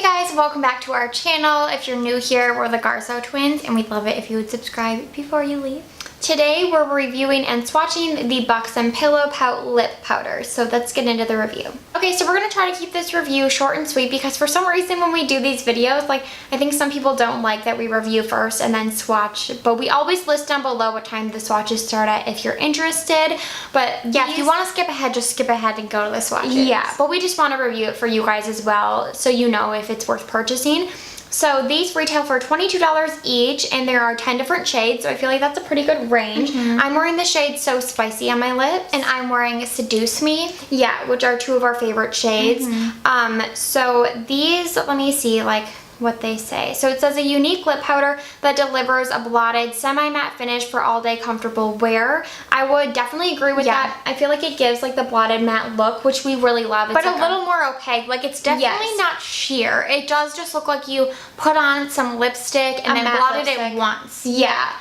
guys, welcome back to our channel. If you're new here, we're the Garzo twins and we'd love it if you would subscribe before you leave. Today we're reviewing and swatching the Buxom PillowPout Lip Powders, so let's get into the review. Okay, so we're going to try to keep this review short and sweet because for some reason when we do these videos, like I think some people don't like that we review first and then swatch, but we always list down below what time the swatches start at if you're interested. But yeah, if you want to skip ahead, just skip ahead and go to the swatches. Yeah, but we just want to review it for you guys as well so you know if it's worth purchasing. So these retail for $22 each and there are 10 different shades, so I feel like that's a pretty good range. I'm wearing the shade So Spicy on my lips and I'm wearing Seduce Me, yeah, which are two of our favorite shades. So these, let me see like what they say. So it says a unique lip powder that delivers a blotted semi-matte finish for all-day comfortable wear. I would definitely agree with that. I feel like it gives like the blotted matte look, which we really love. It's but like a little more opaque. Like it's definitely not sheer. It does just look like you put on some lipstick and then blotted it once. Yeah.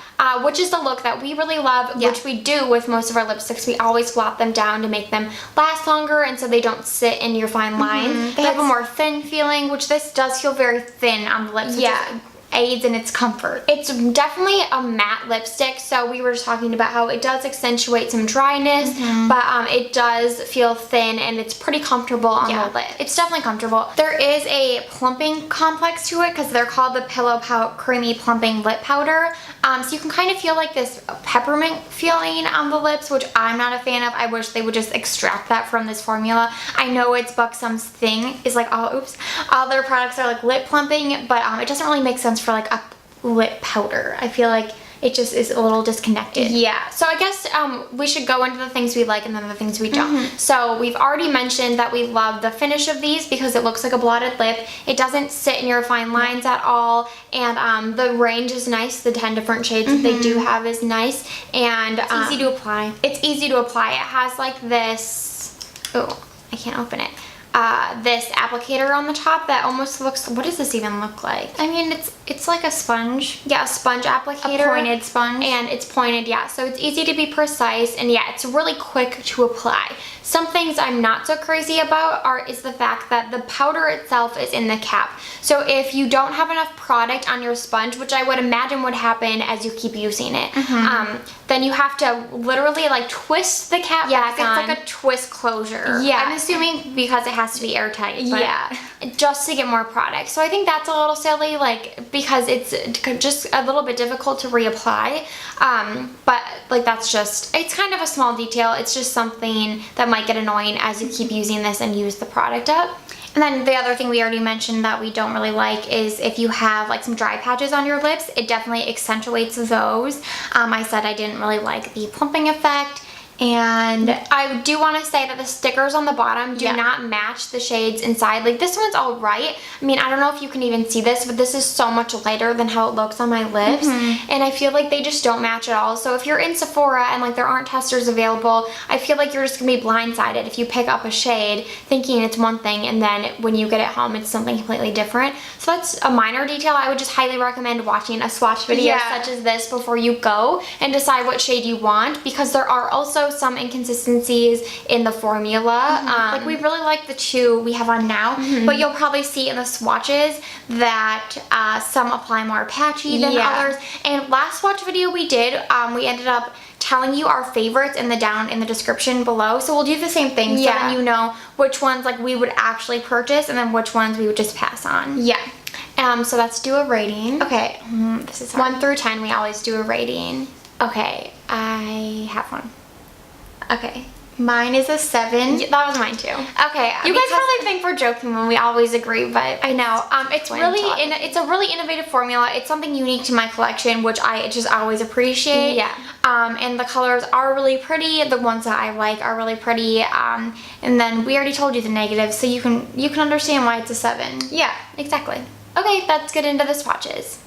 Which is the look that we really love, which we do with most of our lipsticks. We always blot them down to make them last longer and so they don't sit in your fine lines. They have a more thin feeling, which this does feel very thin on the lips. Yeah. Aids in its comfort. It's definitely a matte lipstick, so we were just talking about how it does accentuate some dryness, but it does feel thin and it's pretty comfortable on the lip. It's definitely comfortable. There is a plumping complex to it because they're called the PillowPout Creamy Plumping Lip Powder. So you can kind of feel like this peppermint feeling on the lips, which I'm not a fan of. I wish they would just extract that from this formula. I know it's Buxom's thing, is like all their products are like lip plumping, but it doesn't really make sense for like a lip powder. I feel like it just is a little disconnected. Yeah, so I guess we should go into the things we like and then the things we don't. So we've already mentioned that we love the finish of these because it looks like a blotted lip. It doesn't sit in your fine lines at all, and the range is nice. The 10 different shades that they do have is nice, and it's easy to apply. It's easy to apply. It has like this, oh, I can't open it. This applicator on the top that almost looks, what does this even look like? I mean, it's like a sponge. Yeah, a sponge applicator. A pointed sponge. And it's pointed, yeah. So it's easy to be precise, and yeah, it's really quick to apply. Some things I'm not so crazy about is the fact that the powder itself is in the cap. So if you don't have enough product on your sponge, which I would imagine would happen as you keep using it, then you have to literally like twist the cap back on. It's like a twist closure. Yeah. I'm assuming because it has to be airtight. But yeah. Just to get more product. So I think that's a little silly, like, because it's just a little bit difficult to reapply. But like that's just, it's kind of a small detail. It's just something that might get annoying as you keep using this and use the product up. And then the other thing we already mentioned that we don't really like is if you have like some dry patches on your lips, it definitely accentuates those. I said I didn't really like the plumping effect. And I do want to say that the stickers on the bottom do not match the shades inside. Like this one's all right. I mean, I don't know if you can even see this, but this is so much lighter than how it looks on my lips. And I feel like they just don't match at all. So if you're in Sephora and like there aren't testers available, I feel like you're just going to be blindsided if you pick up a shade thinking it's one thing and then when you get it home it's something completely different. So that's a minor detail. I would just highly recommend watching a swatch video such as this before you go and decide what shade you want, because there are also some inconsistencies in the formula. Like we really like the two we have on now, but you'll probably see in the swatches that some apply more patchy than others. And last swatch video we did, we ended up telling you our favorites down in the description below. So we'll do the same thing so then you know which ones like we would actually purchase and then which ones we would just pass on. Yeah. So let's do a rating. Okay, this is hard. 1 through 10, we always do a rating. Okay, I have one. Okay, mine is a 7. Yeah, that was mine too. Okay, you guys probably think we're joking when we always agree, but I know it's it's a really innovative formula. It's something unique to my collection, which I just always appreciate. Yeah. And the colors are really pretty. The ones that I like are really pretty. And then we already told you the negatives, so you can understand why it's a 7. Yeah, exactly. Okay, let's get into the swatches.